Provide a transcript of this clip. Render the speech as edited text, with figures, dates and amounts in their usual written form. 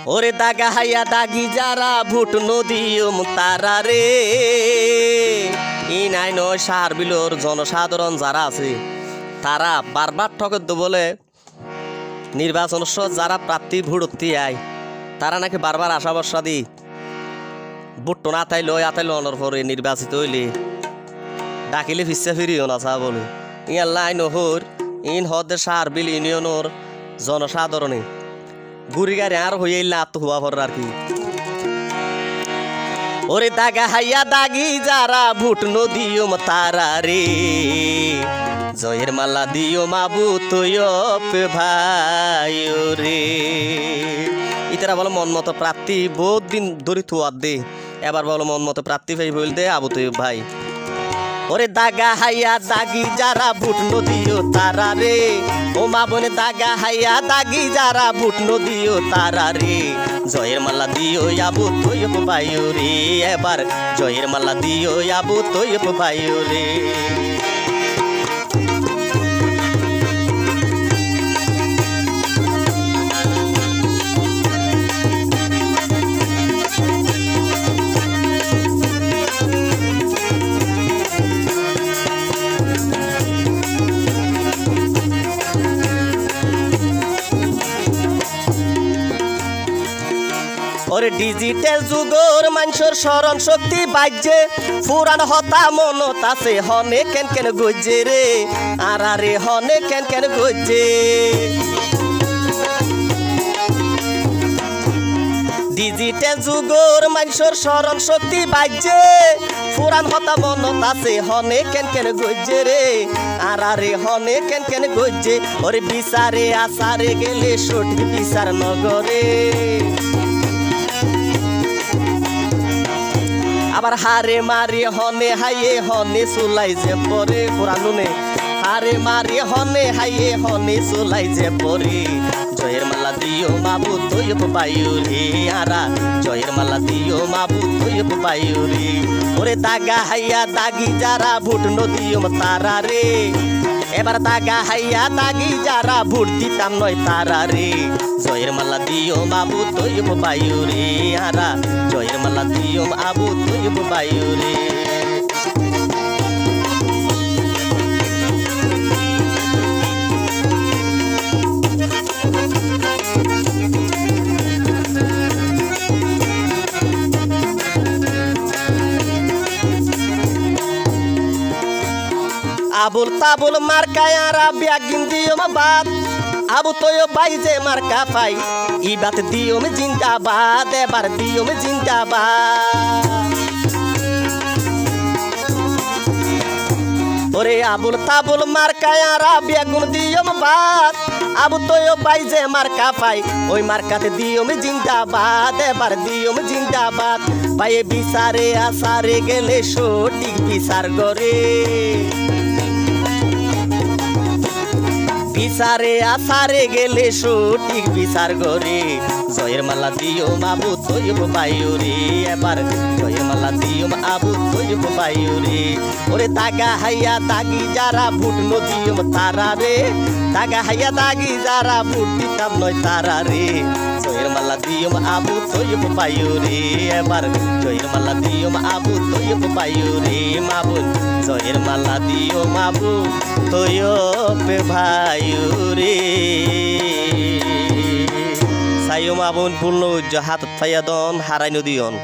ওরে দাগা হাইয়া দাগি যারা ভুট নদীয়ম তারা রে ই নাই নয় সার বিলোর জনসাধারণ যারা আছে তারা বারবার ঠকত বলে নির্বাচন যারা প্রার্থী ভোটতি আয় তারা নাকি বারবার আশা ভরসা দি ভোট না তাইলো অনার পরে নির্বাচিত হইলে ডাকিলে ফিসা ফিরিও না চা বলে ইয়ার লাইন হর ইন হদের সার বিল ইউনিয়নের জনসাধারণে গুড়ি গাড়ি আর হয়ে লাত হওয়া পর আর কি ওরে দাগা হাইয়া দাগি যারা ভুট নদীয়ম তারা রে জয়ের মালা দিও মাবু তৈয়প ভাই রে ইতারা বলো মন মতো প্রার্থী বহুত দিন ধরে থুয়ার দে এবার বলো মন মতো প্রার্থী ভাই বল দে আবু তৈয়ব ভাই ওরে দাগা হাইয়া দাগি যারা ভুট নদীও তারা রে ও মা বোনে দাগা হাইয়া দাগি যারা ভুট নদীও তারা রে জয়ের মালা দিও আবু তৈয়ব ভাই রে এবার জয়ের মালা দিও আবু তৈয়ব ভাই রে ওরে ডিজিটাল যুগর মানুষের স্মরণ শক্তি বাজছে পুরান হতা মনত আছে হনে কেন কেন গজে রে আর রে হনে কেন কেন গজে ডিজিটাল যুগর মানুষের স্মরণ শক্তি বাজছে পুরান হতা মনত আছে হনে কেন কেন গজে রে আর রে হনে কেন কেন গজে ওরে বিচারে আসারে গেলে সঠিক বিচার নগরে আবার হারে মারি হনে হাইয়ে হনে সুলাই যে পরে পুরানুনে হারে মারি হনে হাইয়ে হনে সুলাই যে পরে জয়ের মালা দিও মাবু তৈয়ব বায়ু রে আরা জয়ের মালা দিও মাবু তৈয়ব বায়ু রে ওরে দাগা হাইয়া দাগি যারা ভুট নদীয়ম তারা রে এবার দাগা হাইয়া দাগি যারা ভোট দিতাম নয় তারা রে জয়ের মালা দিও মাবু তৈয়ব বায়ু রে আরা জয়ের মালা দিও আবু তৈয়ব বায়ু রে আবুল তাবুল মার্কায় আরা ব্যাগিন দিও বাদ আবু তৈয়ব ভাই যে মার্কা পাই ই বাত দিও জিন্দাবাদ এবার দিও জিন্দাবাদ ওরে আবুল তাবুল মার্কায় আরা বেগুন দিও বাদ আবু তৈয়ব ভাই যে মার্কা পাই ওই মার্কাতে দিও জিন্দাবাদ এবার দিও জিন্দাবাদ পায়ে বিচারে আসারে গেলে সঠিক বিচার করে বিচারে আসারে গেলে সঠিক বিচার করে জয়ের মালা দিও মাবু তৈয়ব বায়ু রে এবার জয়ের মালা দিও আবু তৈয়ব বায়ু রে ওরে দাগা হাইয়া দাগি যারা ভুট নদীয়ম তারা রে দাগা হাইয়া দাগি যারা ভুট দিতাম নয় তারা রে জয়ের মালা দিও আবু তৈয়ব বায়ু রে এবার জয়ের মালা দিও আবু তৈয়ব বায়ু রে মাবুন জয়ের মালা দিও মাবু তৈয়ব ভাইউ রে সাইও মাবুন পূর্ণ হাত ফাইয়া দন হারাই নদীয়ন।